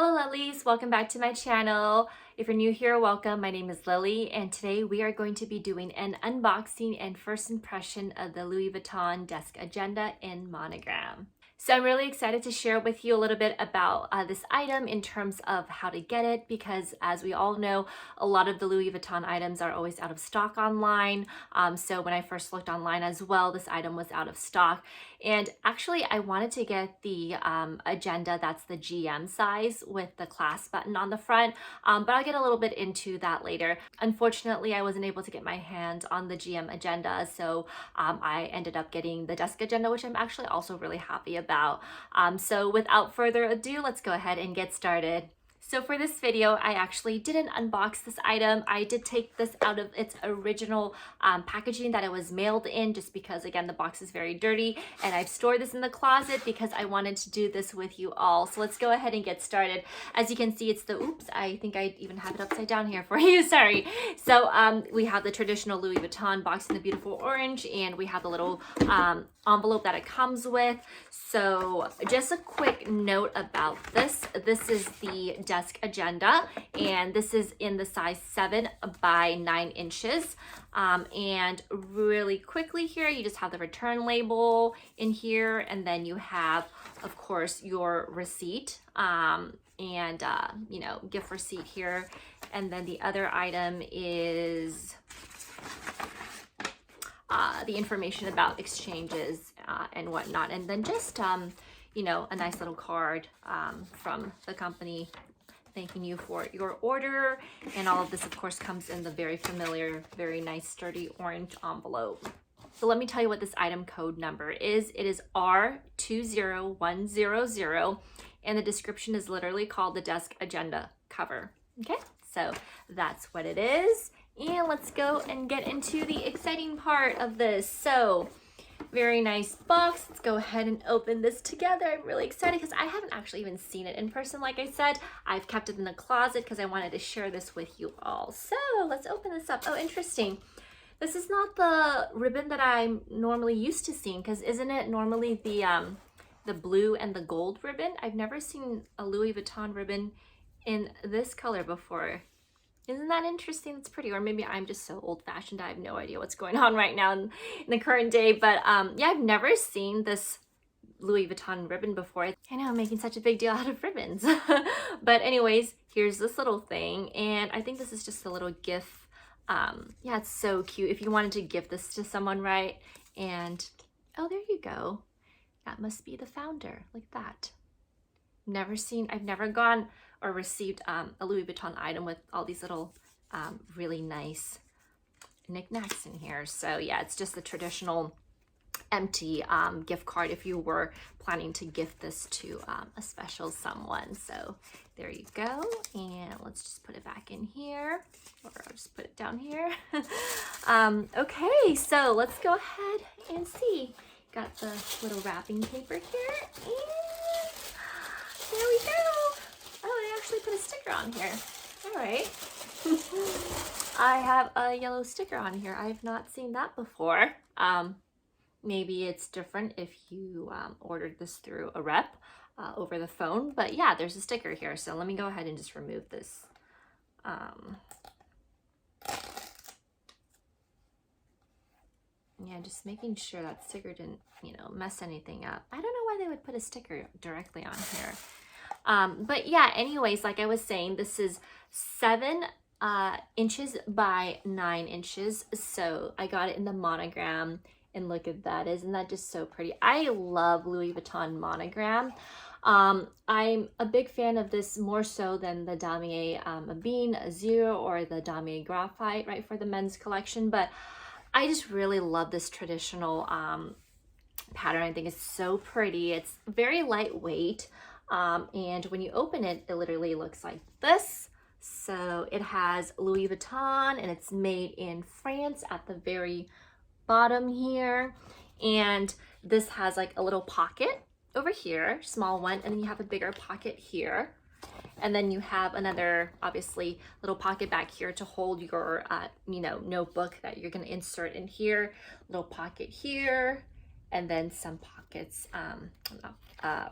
Hello Lilies, welcome back to my channel. If you're new here, welcome. My name is Lily and today we are going to be doing an unboxing and first impression of the Louis Vuitton desk agenda in monogram. So I'm really excited to share with you a little bit about this item in terms of how to get it, because as we all know, a lot of the Louis Vuitton items are always out of stock online. So when I first looked online as well, this item was out of stock. And actually I wanted to get the agenda that's the GM size with the clasp button on the front, but I'll get a little bit into that later. Unfortunately, I wasn't able to get my hands on the GM agenda, so I ended up getting the desk agenda, which I'm actually also really happy about. So without further ado, let's go ahead and get started. So for this video, I actually didn't unbox this item. I did take this out of its original packaging that it was mailed in, just because, again, the box is very dirty, and I've stored this in the closet because I wanted to do this with you all. So let's go ahead and get started. As you can see, it's the, oops, I think I even have it upside down here for you, sorry. So we have the traditional Louis Vuitton box in the beautiful orange, and we have the little envelope that it comes with. So just a quick note about this. This is the desk agenda, and this is in the size 7 by 9 inches. And really quickly here, you just have the return label in here, and then you have, of course, your receipt and you know, gift receipt here. And then the other item is the information about exchanges and whatnot, and then just you know, a nice little card from the company thanking you for your order. And all of this, of course, comes in the very familiar, very nice sturdy orange envelope. So let me tell you what this item code number is. It is R20100, and the description is literally called the desk agenda cover. Okay, so that's what it is. And let's go and get into the exciting part of this. So very nice box. Let's go ahead and open this together. I'm really excited because I haven't actually even seen it in person. Like I said, I've kept it in the closet because I wanted to share this with you all. So let's open this up. Oh, interesting. This is not the ribbon that I'm normally used to seeing, because isn't it normally the blue and the gold ribbon? I've never seen a Louis Vuitton ribbon in this color before. Isn't that interesting? It's pretty. Or maybe I'm just so old-fashioned, I have no idea what's going on right now in the current day. But yeah, I've never seen this Louis Vuitton ribbon before. I know I'm making such a big deal out of ribbons. But anyways, here's this little thing. And I think this is just a little gift. Yeah, it's so cute. If you wanted to give this to someone, right? And, oh, there you go. That must be the founder, like that. I've never gone or received a Louis Vuitton item with all these little really nice knickknacks in here. So yeah, it's just the traditional empty gift card if you were planning to gift this to a special someone. So there you go. And let's just put it back in here, or I'll just put it down here. Okay, so let's go ahead and see. Got the little wrapping paper here, and there we go. Oh, they actually put a sticker on here. All right. I have a yellow sticker on here. I have not seen that before. Maybe it's different if you ordered this through a rep over the phone. But yeah, there's a sticker here. So let me go ahead and just remove this. Yeah, just making sure that sticker didn't, you know, mess anything up. I don't know why they would put a sticker directly on here. But yeah, anyways, like I was saying, this is 7 inches by 9 inches. So I got it in the monogram, and look at that. Isn't that just so pretty? I love Louis Vuitton monogram. I'm a big fan of this, more so than the Damier Mabine Azure or the Damier Graphite, right, for the men's collection. But I just really love this traditional pattern. I think it's so pretty. It's very lightweight. And when you open it, it literally looks like this. So it has Louis Vuitton, and it's made in France at the very bottom here. And this has like a little pocket over here, small one, and then you have a bigger pocket here. And then you have another, obviously, little pocket back here to hold your, you know, notebook that you're going to insert in here. Little pocket here, and then some pockets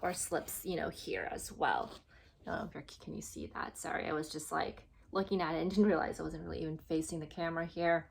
or slips, you know, here as well. I don't know if can you see that? Sorry, I was just like looking at it and didn't realize I wasn't really even facing the camera here.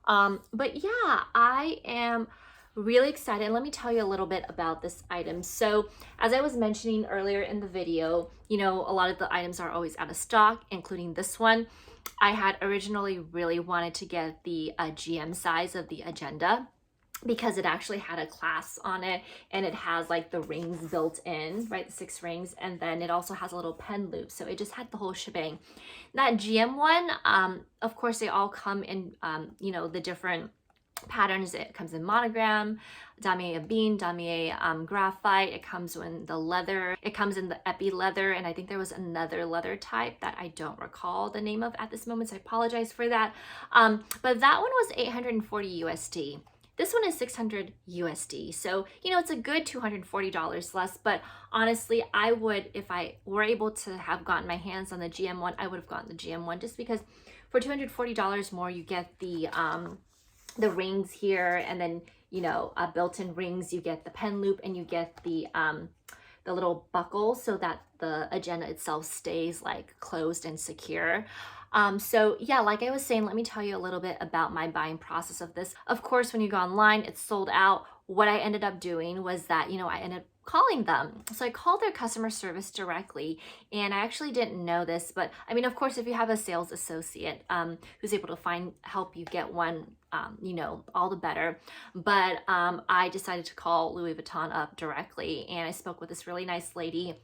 But yeah, I am really excited. Let me tell you a little bit about this item. So as I was mentioning earlier in the video, you know, a lot of the items are always out of stock, including this one. I had originally really wanted to get the GM size of the agenda, because it actually had a clasp on it, and it has like the rings built in, right? The 6 rings, and then it also has a little pen loop. So it just had the whole shebang. That GM one, of course, they all come in, you know, the different patterns. It comes in monogram, damier bean, damier graphite. It comes in the leather. It comes in the epi leather, and I think there was another leather type that I don't recall the name of at this moment, so I apologize for that. But that one was 840 USD. This one is 600 USD. So, you know, it's a good $240 less, but honestly, I would, if I were able to have gotten my hands on the GM one, I would have gotten the GM one, just because for $240 more, you get the rings here, and then, you know, built-in rings, you get the pen loop, and you get the little buckle so that the agenda itself stays like closed and secure. So yeah, like I was saying, let me tell you a little bit about my buying process of this. Of course, when you go online, it's sold out. What I ended up doing was that, you know, I ended up calling them. So I called their customer service directly, and I actually didn't know this, but I mean, of course, if you have a sales associate who's able to help you get one, you know, all the better. But I decided to call Louis Vuitton up directly, and I spoke with this really nice lady.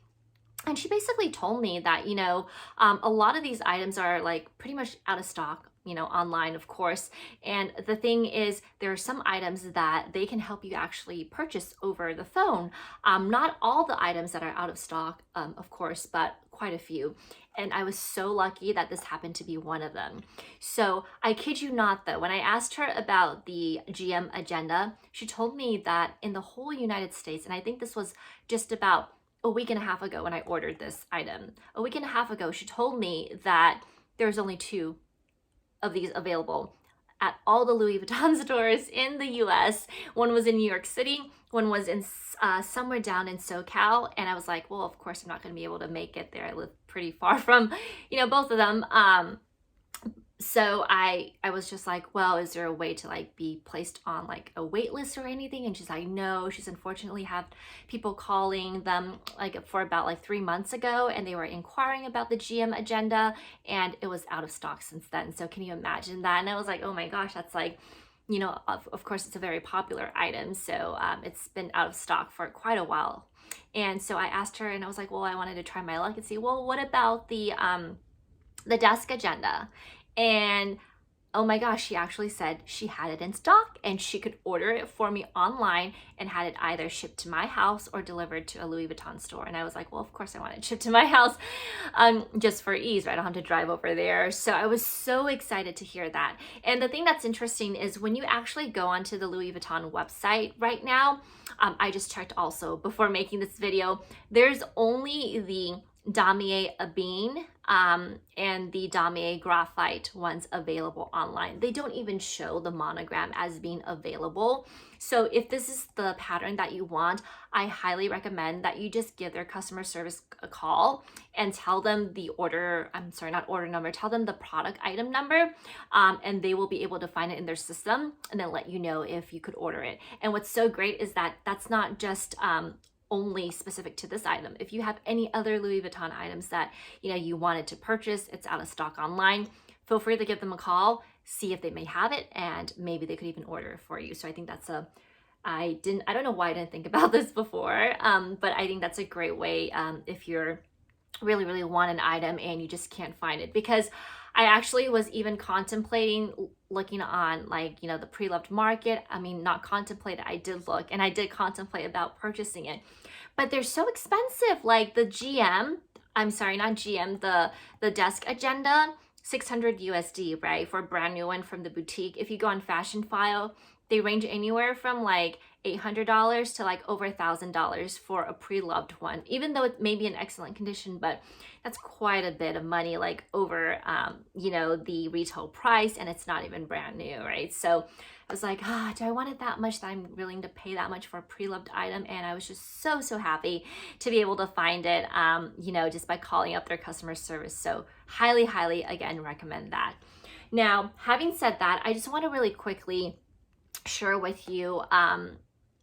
And she basically told me that, you know, a lot of these items are like pretty much out of stock, you know, online, of course. And the thing is, there are some items that they can help you actually purchase over the phone. Not all the items that are out of stock, of course, but quite a few. And I was so lucky that this happened to be one of them. So I kid you not, though, when I asked her about the GM agenda, she told me that in the whole United States, and I think this was just about a week and a half ago when I ordered this item. A week and a half ago, she told me that there's only 2 of these available at all the Louis Vuitton stores in the US. One was in New York City, one was in somewhere down in SoCal. And I was like, well, of course I'm not gonna be able to make it there. I live pretty far from, you know, both of them. So I was just like, well, is there a way to like be placed on like a wait list or anything? And she's like, no. She's unfortunately had people calling them like for about like 3 months ago, and they were inquiring about the GM agenda, and it was out of stock since then. So can you imagine that? And I was like, oh my gosh, that's like, you know, of course it's a very popular item. So it's been out of stock for quite a while. And so I asked her, and I was like, well, I wanted to try my luck and see, well, what about the desk agenda? And oh my gosh, she actually said she had it in stock, and she could order it for me online and had it either shipped to my house or delivered to a Louis Vuitton store. And I was like, well, of course I want it shipped to my house, just for ease, right? I don't have to drive over there. So I was so excited to hear that. And the thing that's interesting is when you actually go onto the Louis Vuitton website right now, I just checked also before making this video, there's only the damier bean and the damier graphite ones available online. They don't even show the monogram as being available. So if this is the pattern that you want, I highly recommend that you just give their customer service a call and tell them the tell them the product item number, and they will be able to find it in their system and then let you know if you could order it. And what's so great is that that's not just only specific to this item. If you have any other Louis Vuitton items that, you know, you wanted to purchase, it's out of stock online, feel free to give them a call, see if they may have it, and maybe they could even order it for you. So I think that's I don't know why I didn't think about this before, but I think that's a great way if you're really want an item and you just can't find it. Because I actually was even contemplating looking on, like, you know, the pre-loved market. I mean, not contemplate, I did look, and I did contemplate about purchasing it, but they're so expensive. Like the the desk agenda, 600 USD, right? For a brand new one from the boutique. If you go on Fashion File, they range anywhere from like $800 to like over $1,000 for a pre-loved one, even though it may be in excellent condition, but that's quite a bit of money, like over, you know, the retail price, and it's not even brand new, right? So was like, ah, do I want it that much that I'm willing to pay that much for a pre-loved item? And I was just so happy to be able to find it, you know, just by calling up their customer service. So highly, again, recommend that. Now, having said that, I just want to really quickly share with you,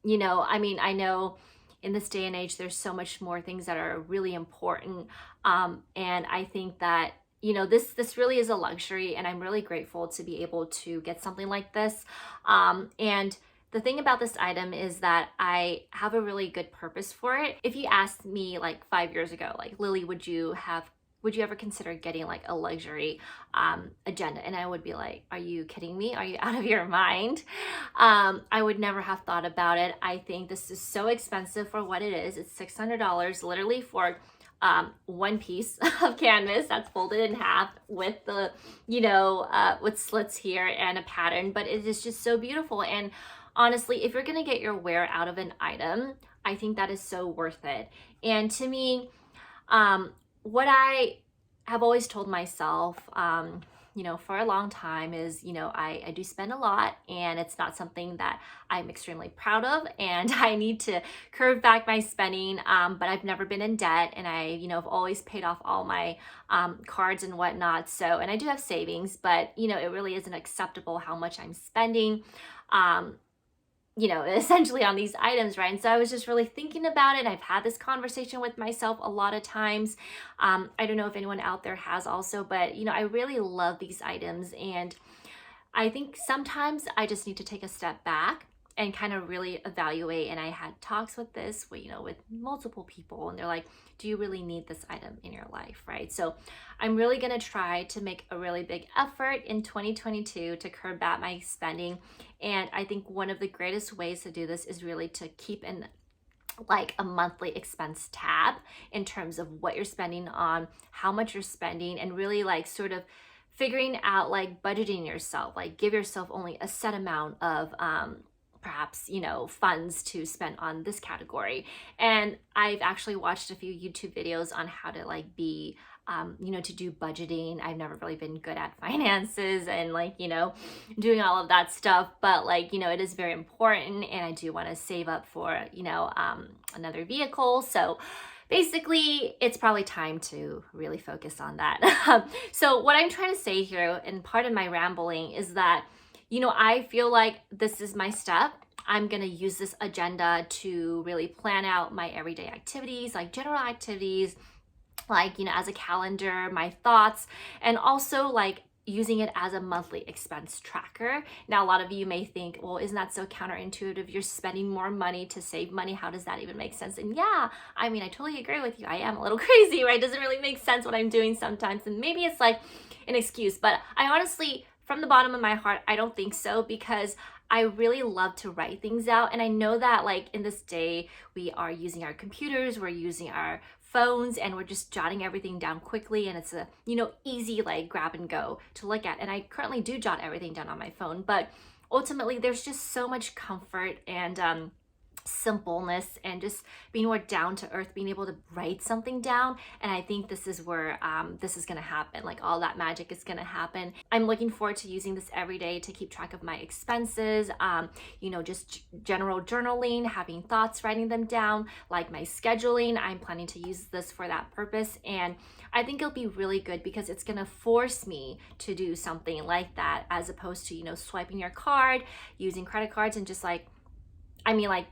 you know, I mean, I know in this day and age, there's so much more things that are really important. And I think that, you know, this really is a luxury, and I'm really grateful to be able to get something like this. And the thing about this item is that I have a really good purpose for it. If you asked me like 5 years ago, like, Lily, would you ever consider getting like a luxury agenda? And I would be like, are you kidding me? Are you out of your mind? I would never have thought about it. I think this is so expensive for what it is. It's $600 literally for one piece of canvas that's folded in half with the, you know, with slits here and a pattern, but it is just so beautiful. And honestly, if you're going to get your wear out of an item, I think that is so worth it. And to me, what I have always told myself, you know, for a long time is, you know, I do spend a lot, and it's not something that I'm extremely proud of, and I need to curve back my spending, but I've never been in debt, and I, you know, have always paid off all my cards and whatnot. So, and I do have savings, but, you know, it really isn't acceptable how much I'm spending, you know, essentially on these items, right? And so I was just really thinking about it. I've had this conversation with myself a lot of times. I don't know if anyone out there has also, but, you know, I really love these items. And I think sometimes I just need to take a step back and kind of really evaluate. And I had talks with this, you know, with multiple people, and they're like, do you really need this item in your life, right? So I'm really going to try to make a really big effort in 2022 to curb back my spending. And I think one of the greatest ways to do this is really to keep like a monthly expense tab in terms of what you're spending on, how much you're spending, and really like sort of figuring out like budgeting yourself, like give yourself only a set amount of perhaps, you know, funds to spend on this category. And I've actually watched a few YouTube videos on how to like be, you know, to do budgeting. I've never really been good at finances and like, you know, doing all of that stuff, but like, you know, it is very important, and I do want to save up for, you know, another vehicle. So basically, it's probably time to really focus on that. So what I'm trying to say here, and part of my rambling, is that, you know, I feel like this is my step. I'm going to use this agenda to really plan out my everyday activities, like general activities, like, you know, as a calendar, my thoughts, and also like using it as a monthly expense tracker. Now, a lot of you may think, well, isn't that so counterintuitive? You're spending more money to save money. How does that even make sense? And yeah, I mean, I totally agree with you. I am a little crazy, right? It doesn't really make sense what I'm doing sometimes. And maybe it's like an excuse, but I honestly, from the bottom of my heart, I don't think so, because I really love to write things out. And I know that like in this day, we are using our computers, we're using our phones, and we're just jotting everything down quickly. And it's a, you know, easy like grab and go to look at. And I currently do jot everything down on my phone, but ultimately there's just so much comfort and simpleness and just being more down to earth, being able to write something down. And I think this is where this is going to happen. Like all that magic is going to happen. I'm looking forward to using this every day to keep track of my expenses, you know, just general journaling, having thoughts, writing them down, like my scheduling. I'm planning to use this for that purpose. And I think it'll be really good because it's going to force me to do something like that, as opposed to, you know, swiping your card, using credit cards, and just like, I mean, like,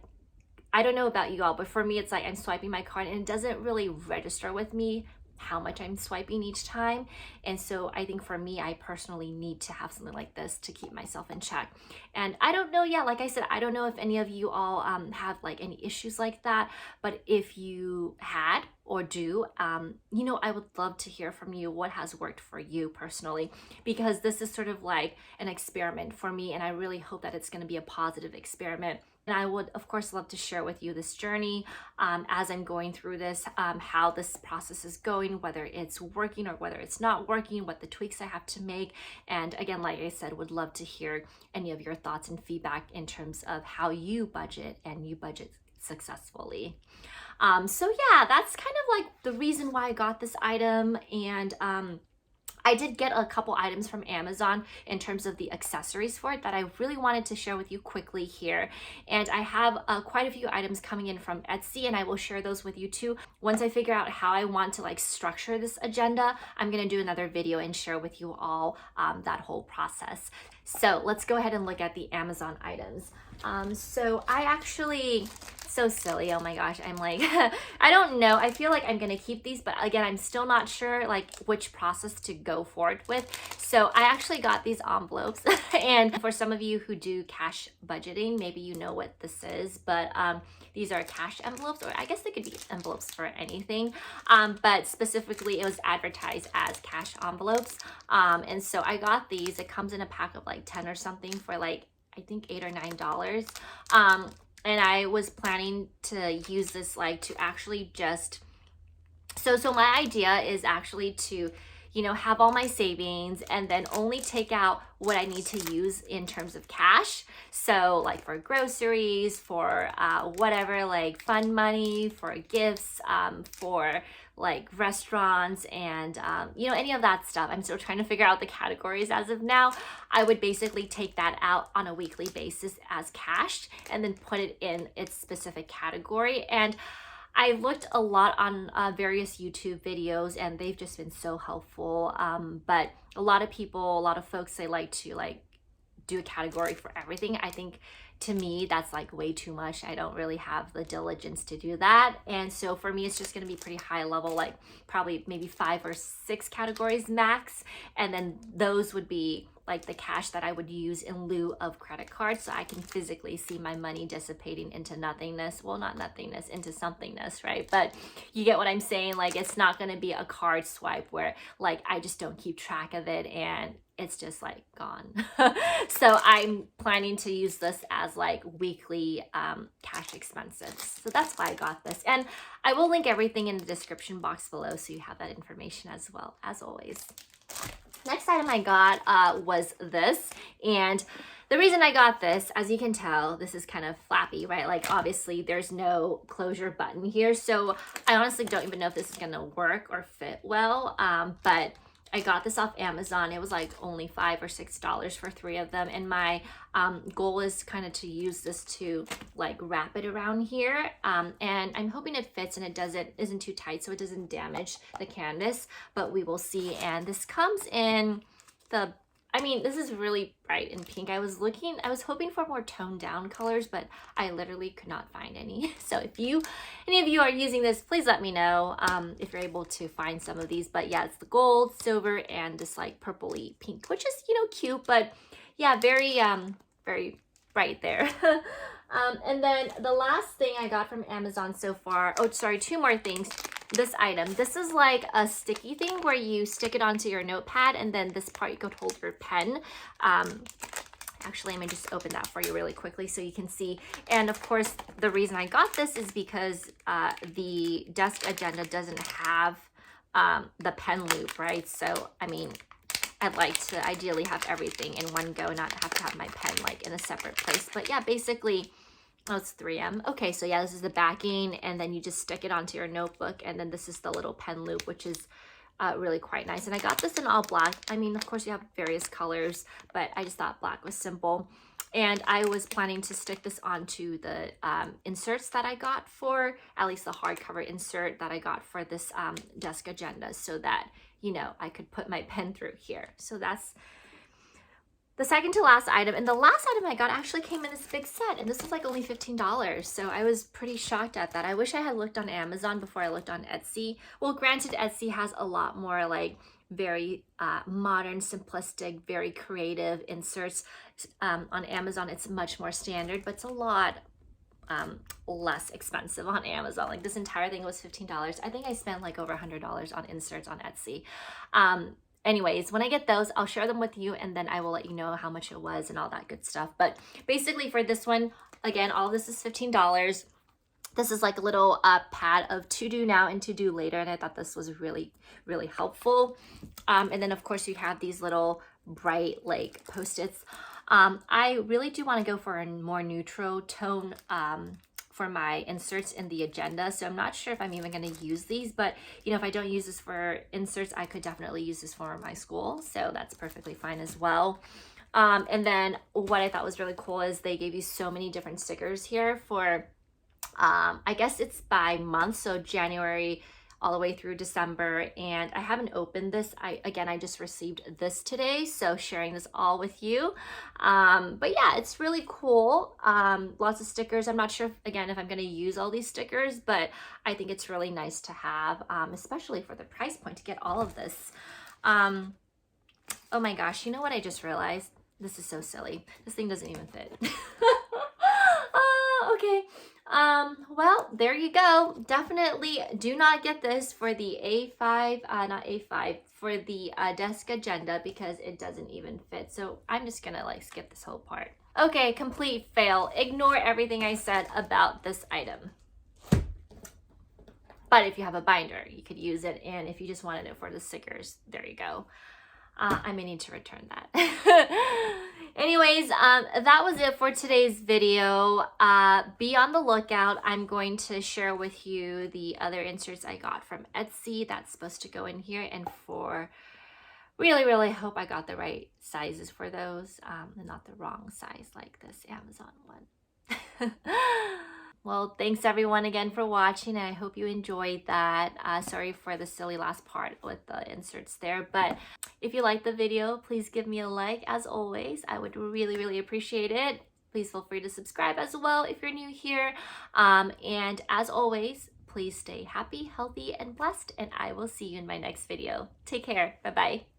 I don't know about you all, but for me, it's like I'm swiping my card and it doesn't really register with me how much I'm swiping each time. And so I think for me, I personally need to have something like this to keep myself in check. And I don't know, yeah, like I said, I don't know if any of you all have like any issues like that, but if you had or do, you know, I would love to hear from you what has worked for you personally, because this is sort of like an experiment for me, and I really hope that it's going to be a positive experiment. And I would, of course, love to share with you this journey as I'm going through this, how this process is going, whether it's working or whether it's not working, what the tweaks I have to make. And again, like I said, would love to hear any of your thoughts and feedback in terms of how you budget and you budget successfully. So yeah, that's kind of like the reason why I got this item. And I did get a couple items from Amazon in terms of the accessories for it that I really wanted to share with you quickly here. And I have quite a few items coming in from Etsy, and I will share those with you too. Once I figure out how I want to like structure this agenda, I'm gonna do another video and share with you all that whole process. So let's go ahead and look at the Amazon items. So I actually, so silly, oh my gosh, I'm like, I don't know, I feel like I'm gonna keep these, but again, I'm still not sure like which process to go forward with. So I actually got these envelopes, and for some of you who do cash budgeting, maybe you know what this is, but these are cash envelopes, or I guess they could be envelopes for anything, but specifically it was advertised as cash envelopes, and so I got these. It comes in a pack of like 10 or something for like, I think $8 or $9. And I was planning to use this like to actually just, so my idea is actually to, you know, have all my savings and then only take out what I need to use in terms of cash. So like for groceries, for whatever, like fun money, for gifts, for like restaurants, and you know, any of that stuff. I'm still trying to figure out the categories as of now. I would basically take that out on a weekly basis as cash and then put it in its specific category. And I looked a lot on various YouTube videos, and they've just been so helpful. But a lot of people, a lot of folks, they like to like do a category for everything. I think to me, that's like way too much. I don't really have the diligence to do that. And so for me, it's just gonna be pretty high level, like probably maybe 5 or 6 categories max. And then those would be like the cash that I would use in lieu of credit cards, so I can physically see my money dissipating into nothingness. Well, not nothingness, into somethingness, right? But you get what I'm saying? Like, it's not gonna be a card swipe where like I just don't keep track of it and it's just like gone. So I'm planning to use this as like weekly cash expenses. So that's why I got this. And I will link everything in the description box below so you have that information as well, as always. Next item I got was this, and the reason I got this, as you can tell, this is kind of flappy, right? Like obviously there's no closure button here, so I honestly don't even know if this is gonna work or fit well, but I got this off Amazon. It was like only $5 or $6 for 3 of them, and my goal is kind of to use this to like wrap it around here, and I'm hoping it fits and it isn't too tight so it doesn't damage the canvas, but we will see. And this comes in the, I mean, this is really bright and pink. I was hoping for more toned down colors, but I literally could not find any. So if any of you are using this, please let me know if you're able to find some of these. But yeah, it's the gold, silver, and this like purpley pink, which is, you know, cute, but yeah, very bright there. And then the last thing I got from Amazon so far, oh, sorry, 2 more things. This item, this is like a sticky thing where you stick it onto your notepad, and then this part you could hold your pen. Actually, let me just open that for you really quickly so you can see. And of course, the reason I got this is because the desk agenda doesn't have the pen loop, right? So, I mean, I'd like to ideally have everything in one go, not have to have my pen like in a separate place. But yeah, basically, oh, it's 3M. Okay, so yeah, this is the backing, and then you just stick it onto your notebook, and then this is the little pen loop, which is really quite nice. And I got this in all black. I mean, of course, you have various colors, but I just thought black was simple. And I was planning to stick this onto the inserts that I got for, at least the hardcover insert that I got for this desk agenda, so that, you know, I could put my pen through here. So that's the second to last item. And the last item I got actually came in this big set, and this was like only $15. So I was pretty shocked at that. I wish I had looked on Amazon before I looked on Etsy. Well, granted, Etsy has a lot more like very modern, simplistic, very creative inserts. On Amazon, it's much more standard, but it's a lot less expensive on Amazon. Like this entire thing was $15. I think I spent like over $100 on inserts on Etsy. Anyways, when I get those, I'll share them with you, and then I will let you know how much it was and all that good stuff. But basically for this one, again, all this is $15. This is like a little pad of to do now and to do later, and I thought this was really, really helpful. And then of course you have these little bright like Post-its. I really do want to go for a more neutral tone for my inserts in the agenda. So I'm not sure if I'm even going to use these, but you know, if I don't use this for inserts, I could definitely use this for my school. So that's perfectly fine as well. And then what I thought was really cool is they gave you so many different stickers here for, I guess it's by month. So January all the way through December, and I haven't opened this. I just received this today, so sharing this all with you. But yeah, it's really cool. Lots of stickers. I'm not sure if I'm going to use all these stickers, but I think it's really nice to have, especially for the price point, to get all of this. Oh my gosh, you know what I just realized? This is so silly. This thing doesn't even fit. Okay. Well, there you go. Definitely do not get this for the A5, not A5, for the desk agenda, because it doesn't even fit. So I'm just gonna like skip this whole part. Okay, complete fail. Ignore everything I said about this item. But if you have a binder, you could use it. And if you just wanted it for the stickers, there you go. I may need to return that. Anyways, that was it for today's video. Be on the lookout. I'm going to share with you the other inserts I got from Etsy that's supposed to go in here, and for really hope I got the right sizes for those, and not the wrong size like this Amazon one. Well, thanks everyone again for watching. I hope you enjoyed that. Sorry for the silly last part with the inserts there, but if you liked the video, please give me a like. As always, I would really appreciate it. Please feel free to subscribe as well if you're new here. And as always, please stay happy, healthy, and blessed, and I will see you in my next video. Take care. Bye-bye.